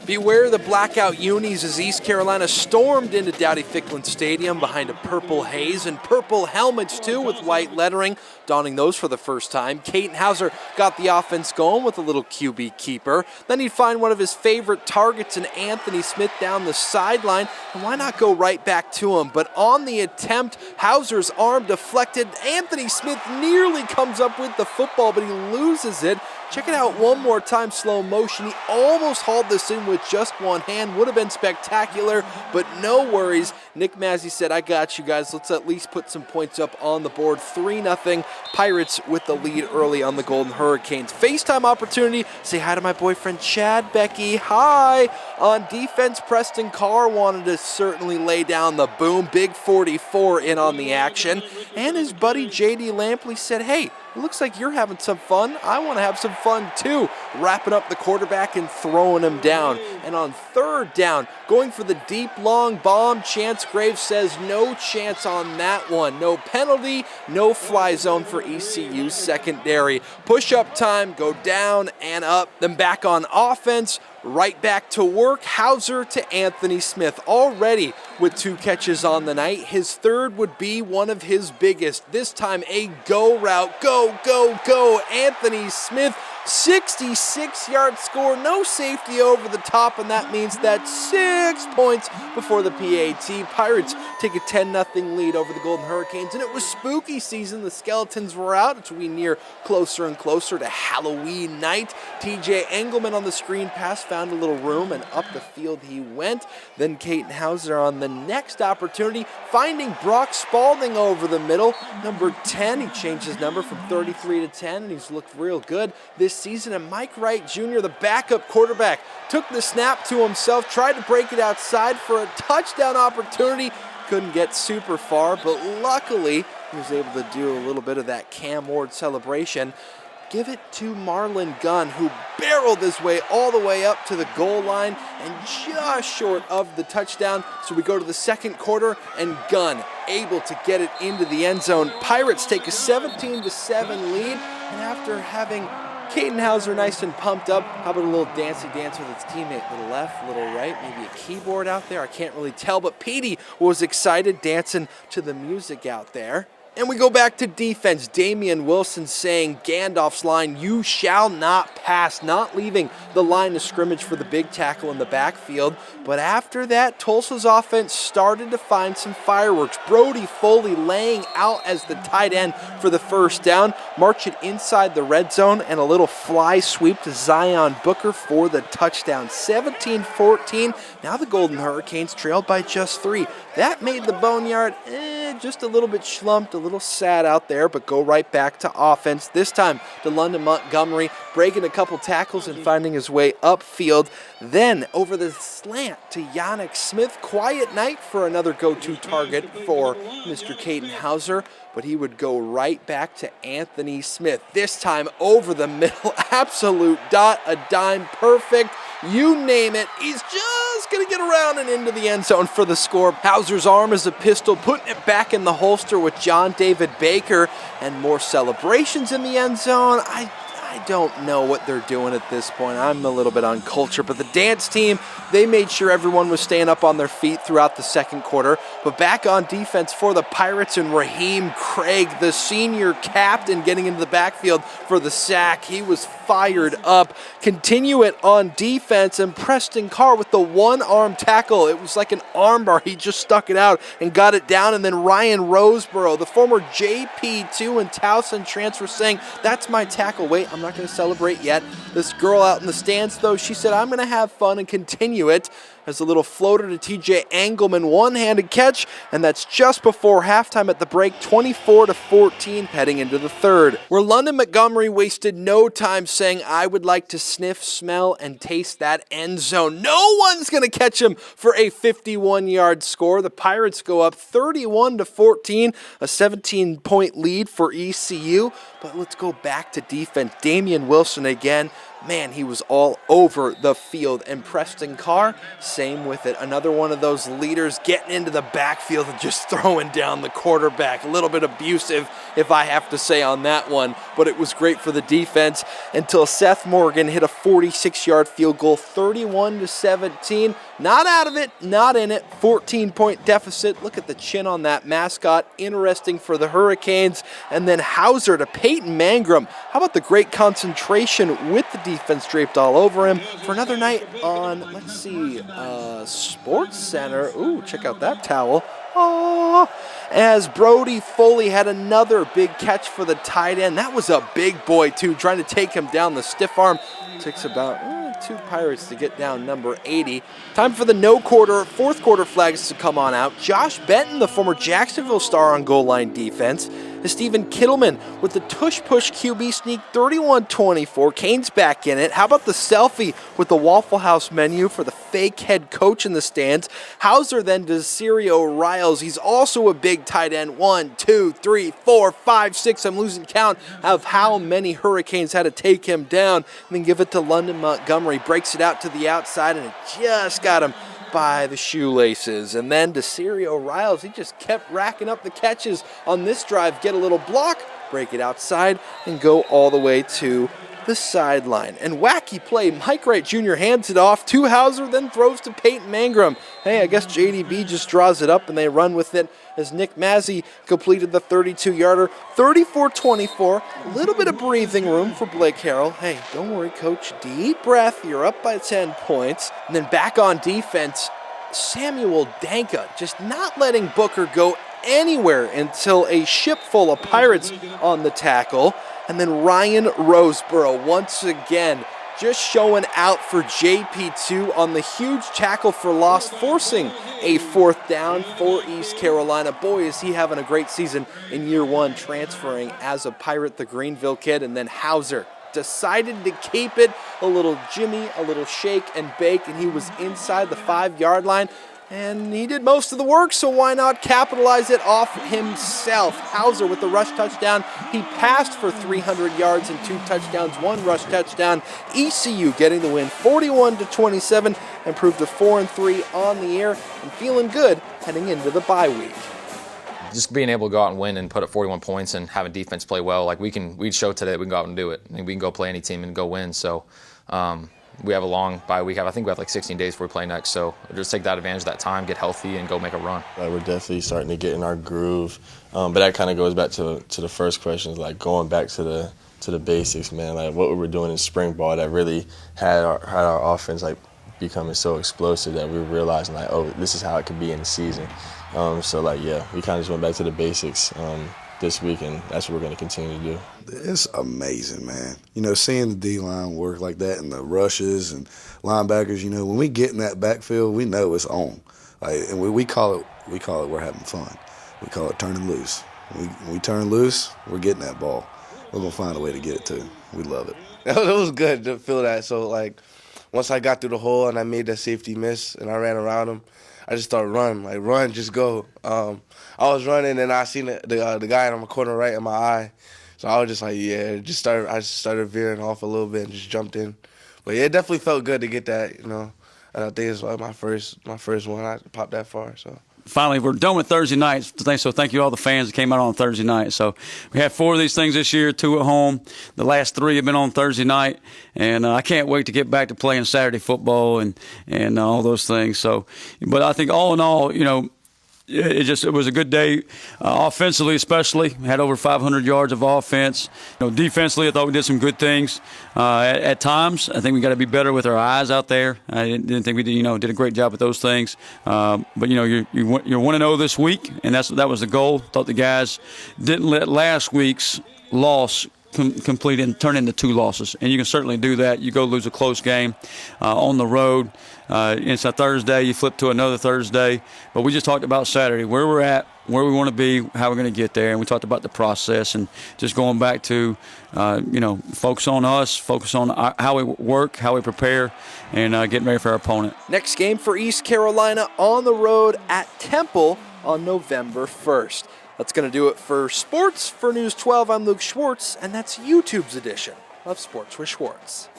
Beware the blackout unis as East Carolina stormed into Dowdy-Ficklin Stadium behind a purple haze and purple helmets too with white lettering, donning those for the first time. Katin Houser got the offense going with a little QB keeper. Then he'd find one of his favorite targets in Anthony Smith down the sideline, and why not go right back to him? But on the attempt, Houser's arm deflected. Anthony Smith nearly comes up with the football, but he loses it. Check it out one more time, slow motion. He almost hauled this in with just one hand. Would have been spectacular, but no worries. Nick Mazzy said, I got you guys. Let's at least put some points up on the board. 3-0. Pirates with the lead early on the Golden Hurricanes. FaceTime opportunity. Say hi to my boyfriend, Chad Becky. Hi. On defense, Preston Carr wanted to certainly lay down the boom. Big 44 in on the action. And his buddy, J.D. Lampley, said, hey, it looks like you're having some fun. I want to have some fun too. Wrapping up the quarterback and throwing him down. And on third down, going for the deep, long bomb, Chance Graves says no chance on that one. No penalty, no fly zone for ECU's secondary. Push-up time, go down and up. Then back on offense. Right back to work, Houser to Anthony Smith, already with 2 catches on the night. His third would be one of his biggest. This time a go route, go, go, go. Anthony Smith, 66-yard score, no safety over the top, and that means that 6 points before the PAT. Pirates take a 10-0 lead over the Golden Hurricanes, and it was spooky season. The skeletons were out as we near closer and closer to Halloween night. TJ Engelman on the screen pass found a little room, and up the field he went. Then Katin Houser on the next opportunity, finding Brock Spalding over the middle. Number 10, he changed his number from 33 to 10, and he's looked real good this season. And Mike Wright Jr., the backup quarterback, took the snap to himself, tried to break it outside for a touchdown opportunity. Couldn't get super far, but luckily he was able to do a little bit of that Cam Ward celebration. Give it to Marlon Gunn, who barreled his way all the way up to the goal line and just short of the touchdown. So we go to the second quarter, and Gunn able to get it into the end zone. Pirates take a 17-7 lead, and after having Katin Houser nice and pumped up, how about a little dancey dance with his teammate? Little left, little right, maybe a keyboard out there. I can't really tell, but Petey was excited dancing to the music out there. And we go back to defense. Damian Wilson saying, Gandalf's line, you shall not pass, not leaving the line of scrimmage for the big tackle in the backfield. But after that, Tulsa's offense started to find some fireworks. Brody Foley laying out as the tight end for the first down. March it inside the red zone, and a little fly sweep to Zion Booker for the touchdown. 17-14. Now the Golden Hurricanes trailed by just 3. That made the Boneyard just a little bit slumped, a little sad out there, but go right back to offense. This time to London Montgomery, breaking a couple tackles and finding his way upfield. Then over the slant to Yannick Smith. Quiet night for another go-to target for Mr. Katin Houser, but he would go right back to Anthony Smith. This time over the middle, absolute dot, a dime, perfect. You name it, he's just going to get around and into the end zone for the score. Houser's arm is a pistol, putting it back in the holster with John David Baker, and more celebrations in the end zone. I don't know what they're doing at this point. I'm a little bit uncultured, but the dance team, they made sure everyone was staying up on their feet throughout the second quarter. But back on defense for the Pirates, and Raheem Craig, the senior captain, getting into the backfield for the sack. He was fired up. Continue it on defense, and Preston Carr with the one-arm tackle. It was like an armbar. He just stuck it out and got it down. And then Ryan Roseborough, the former JP2 and Towson transfer, saying, that's my tackle. Wait, I'm not going to celebrate yet. This girl out in the stands, though, she said, I'm going to have fun and continue it. As a little floater to TJ Engelman, one-handed catch, and that's just before halftime at the break, 24-14, heading into the third, where London Montgomery wasted no time saying, I would like to sniff, smell, and taste that end zone. No one's going to catch him for a 51-yard score. The Pirates go up 31-14, a 17-point lead for ECU. But let's go back to defense. Damian Wilson again, man, he was all over the field. And Preston Carr, same with it. Another one of those leaders getting into the backfield and just throwing down the quarterback. A little bit abusive, if I have to say, on that one, but it was great for the defense until Seth Morgan hit a 46-yard field goal, 31-17. Not out of it, not in it, 14-point deficit. Look at the chin on that mascot. Interesting for the Hurricanes. And then Houser to Peyton Mangrum. How about the great concentration with the defense draped all over him for another night on, let's see, Sports Center. Ooh, check out that towel. Oh, as Brody Foley had another big catch for the tight end. That was a big boy, too, trying to take him down the stiff arm. Takes about 2 Pirates to get down number 80. Time for the fourth quarter flags to come on out. Josh Benton, the former Jacksonville star on goal line defense. Stephen Kittleman with the tush-push QB sneak, 31-24. Canes back in it. How about the selfie with the Waffle House menu for the fake head coach in the stands? Houser then to Sirio Riles. He's also a big tight end. 1, 2, 3, 4, 5, 6. I'm losing count of how many Hurricanes had to take him down. And then give it to London Montgomery. Breaks it out to the outside, and it just got him by the shoelaces. And then to Sirio Riles, he just kept racking up the catches on this drive. Get a little block, break it outside, and go all the way to the sideline. And wacky play, Mike Wright Jr. hands it off to Houser, then throws to Peyton Mangrum. Hey, I guess JDB just draws it up and they run with it as Nick Mazzy completed the 32-yarder, 34-24. A little bit of breathing room for Blake Harrell. Hey, don't worry, coach. Deep breath. You're up by 10 points. And then back on defense, Samuel Danka just not letting Booker go anywhere until a ship full of Pirates on the tackle. And then Ryan Roseborough once again just showing out for JP2 on the huge tackle for loss, forcing a 4th down for East Carolina. Boy, is he having a great season in year 1, transferring as a Pirate, the Greenville kid. And then Houser decided to keep it. A little Jimmy, a little shake and bake, and he was inside the 5-yard line. And he did most of the work, so why not capitalize it off himself? Houser with the rush touchdown. He passed for 300 yards and 2 touchdowns, 1 rush touchdown. ECU getting the win 41-27, and proved to 4-3 on the year and feeling good heading into the bye week. Just being able to go out and win and put up 41 points and having defense play well, like we showed today that we can go out and do it. And we can go play any team and go win. So we have a long bye week. I think we have like 16 days before we play next. So just take that advantage of that time, get healthy, and go make a run. We're definitely starting to get in our groove. But that kind of goes back to the first question, like going back to the basics, man. Like what we were doing in spring ball that really had our offense like becoming so explosive that we were realizing like, oh, this is how it could be in the season. So like, yeah, we kind of just went back to the basics this week, and that's what we're going to continue to do. It's amazing, man. You know, seeing the D-line work like that and the rushes and linebackers, you know, when we get in that backfield, we know it's on. Like, and we call it we're having fun. We call it turning loose. When we turn loose, we're getting that ball. We're going to find a way to get it to him. We love it. It was good to feel that. So, like, once I got through the hole and I made that safety miss and I ran around him, I just started running. Like, run, just go. I was running and I seen the guy in my corner right in my eye. So I was just like, yeah, I just started veering off a little bit and just jumped in. But yeah, it definitely felt good to get that, you know. And I think it's like my first one. I popped that far, so. Finally, we're done with Thursday nights, so thank you all the fans that came out on Thursday night. So we had 4 of these things this year, 2 at home. The last 3 have been on Thursday night, and I can't wait to get back to playing Saturday football and all those things. So, but I think all in all, you know, it was a good day, offensively especially. We had over 500 yards of offense. You know, defensively, I thought we did some good things at times. I think we got to be better with our eyes out there. I didn't think we did a great job with those things. But you know, you're 1-0 this week, and that was the goal. Thought the guys didn't let last week's loss complete and turn into 2 losses, and you can certainly do that. You go lose a close game on the road. It's a Thursday. You flip to another Thursday. But we just talked about Saturday, where we're at, where we want to be, how we're going to get there. And we talked about the process and just going back to, focus on us, focus on how we work, how we prepare, and getting ready for our opponent. Next game for East Carolina on the road at Temple on November 1st. That's going to do it for sports. For News 12, I'm Luke Schwartz, and that's YouTube's edition of Sports with Schwartz.